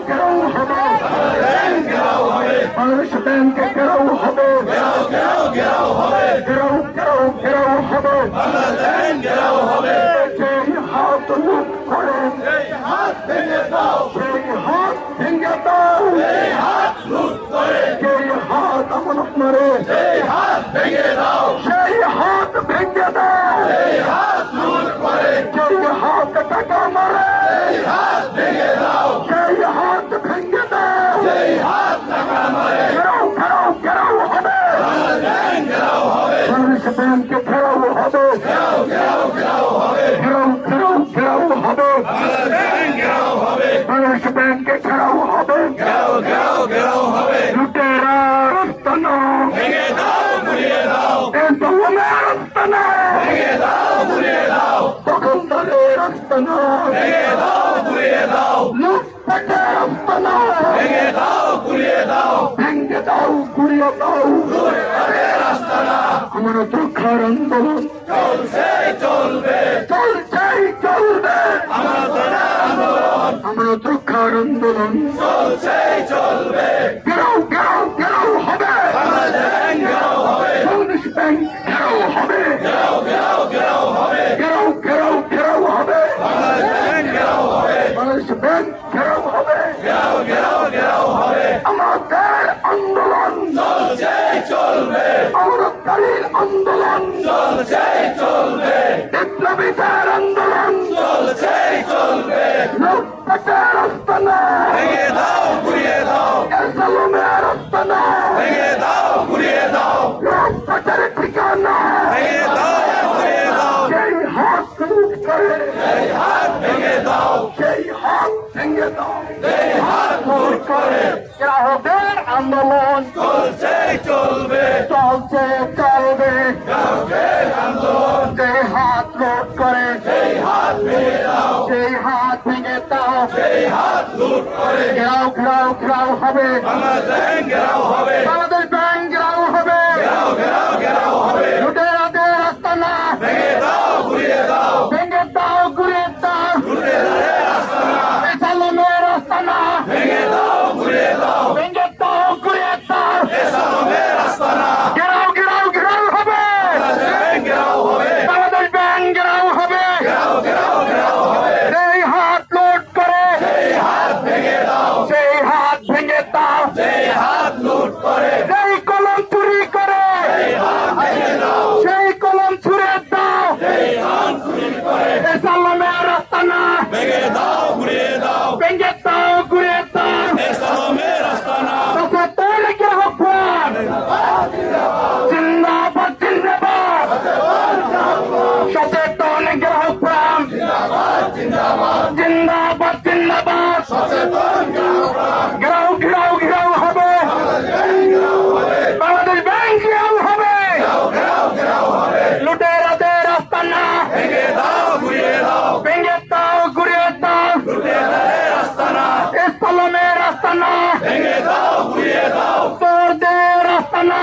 ঘেরাও হবে, বাংলাদেশ ব্যাংকে ঘেরাও হবে, ঘেরাও হবে, সেই হাত লুট করে, সেই হাত ভেঙে দাও, সেই হাত আমানত মারে, সেই হাত ভেঙে দাও, সেই হাত টাকা মারে, সেই হাত ভেঙে দাও, ঘেরাও হবে, বাংলাদেশ ব্যাংকে ঘেরাও হবে, বাংলাদেশ ব্যাংকে ঘেরাও হবে, লুটেরার আস্তানা, জুলুমের আস্তানা, দখলদারের আস্তানা, লুটপাটের আস্তানা, ভেঙে দাও, গুড়িয়ে দাও, আমানত রক্ষার আন্দোলন চলবে, আমানত রক্ষার আন্দোলন ঘেরাও হবে, বাংলাদেশ ব্যাংক ঘেরাও হবে, ঘেরাও হবে, বাংলাদেশ ব্যাংক ঘেরাও হবে, আমাদের আন্দোলন আমানতকারীর আন্দোলন বিপ্লবীদের আন্দোলন লুটপাটের আস্তানা, জুলুমের আস্তানা, লুটপাটের ঠিকানা, সেই হাত লুট করে, সেই হাত ভেঙে দাও, গ্রাহকের আন্দোলন চলছে, সেই হাত লুট করে, সেই হাত ভেঙে দাও, ঘেরাও হবে, বাংলাদেশ ব্যাংক ঘেরাও হবে, লুটেরাদের আস্তানা, ভেঙে দাও, গুড়িয়ে দাও, জুলুমের আস্তানা, ভেঙে দাও, গুড়িয়ে দাও, ঘেরাও হবে, বাংলাদেশ ব্যাংক ঘেরাও হবে, সেই হাত লুট করে, সেই হাত ভেঙে দাও, সেই কলম চুরি করে, সেই কলম ছুঁড়ে দাও, জুলুমের আস্তানা, ভেঙে দাও, গুড়িয়ে দাও, সচেতন গ্রাহক ফ্রন্ট জিন্দাবাদ, সচেতন গ্রাহক ফ্রন্ট জিন্দাবাদ, ঘেরাও হবে, বাংলাদেশ ব্যাংক ঘেরাও হবে, লুটেরাদের আস্তানা, ভেঙে দাও, গুড়িয়ে দাও, জুলুমের আস্তানা, চোরদের আস্তানা,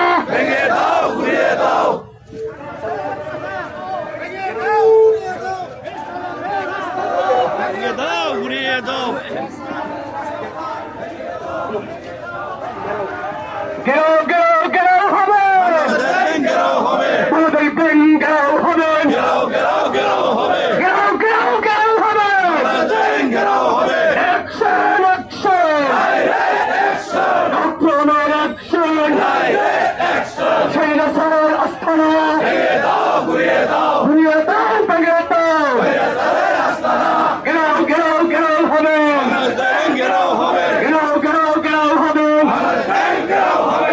ঘেরাও হবে, বাংলাদেশ ব্যাংক ঘেরাও হবে,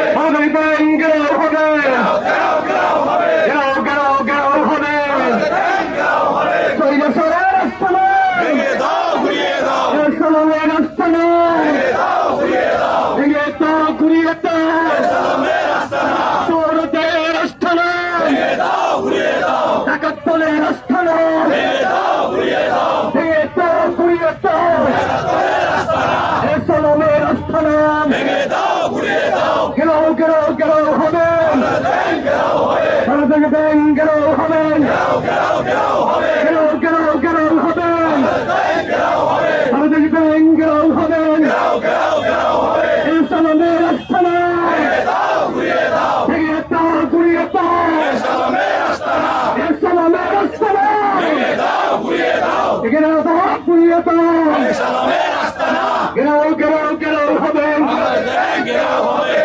ঘেরাও ঘেরাও ঘেরাও হবে,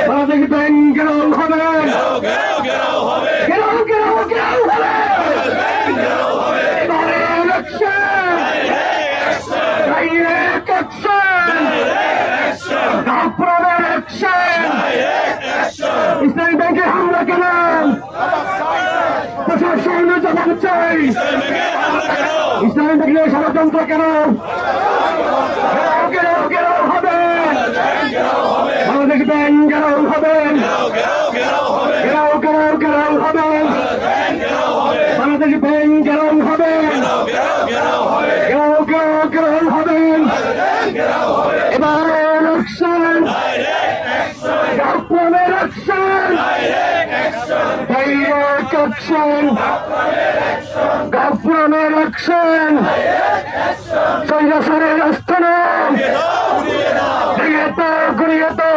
বাংলাদেশ ব্যাংক ঘেরাও হবে, ঘেরাও ঘেরাও ঘেরাও হবে। এবারে ইলেকশন, ডাইরেক্ট অ্যাকশন, আপনাদের অ্যাকশন। ইসলামী ব্যাংকে হামলা কেন? প্রশাসন জবাব চাই। ইসলামী ব্যাংকে ষড়যন্ত্র কেন? ঘেরাও ঘেরাও হবে, বাংলাদেশ ব্যাংক ঘেরাও হবে, ঘেরাও ঘেরাও ঘেরাও হবে, বাংলাদেশ ব্যাংক ঘেরাও হবে, ঘেরাও ঘেরাও ঘেরাও হবে। এবার ইলেকশন, আপনাদের অ্যাকশন, ডাইরেক্ট অ্যাকশন, আপনাদের অ্যাকশন। সৈরাচারের আস্তানা ভেঙে তো ঘুরিয়ে তো,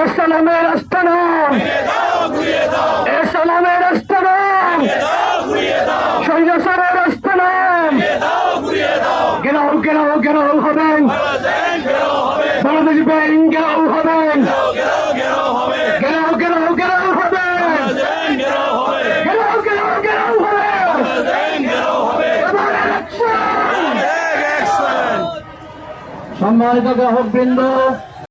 ইসলামের আস্তানা, ইসলামের আস্তানা, সৈরাচারের আস্তানা। ঘেরাও ঘেরাও ঘেরাও হবেন, বাংলাদেশ ব্যাংক ঘেরাও হবেন, ঘেরাও ঘেরাও ঘেরাও হবে, ঘেরাও ঘেরাও ঘেরাও হবে। এবার ইলেকশন। সম্মানিত গ্রাহক বৃন্দ,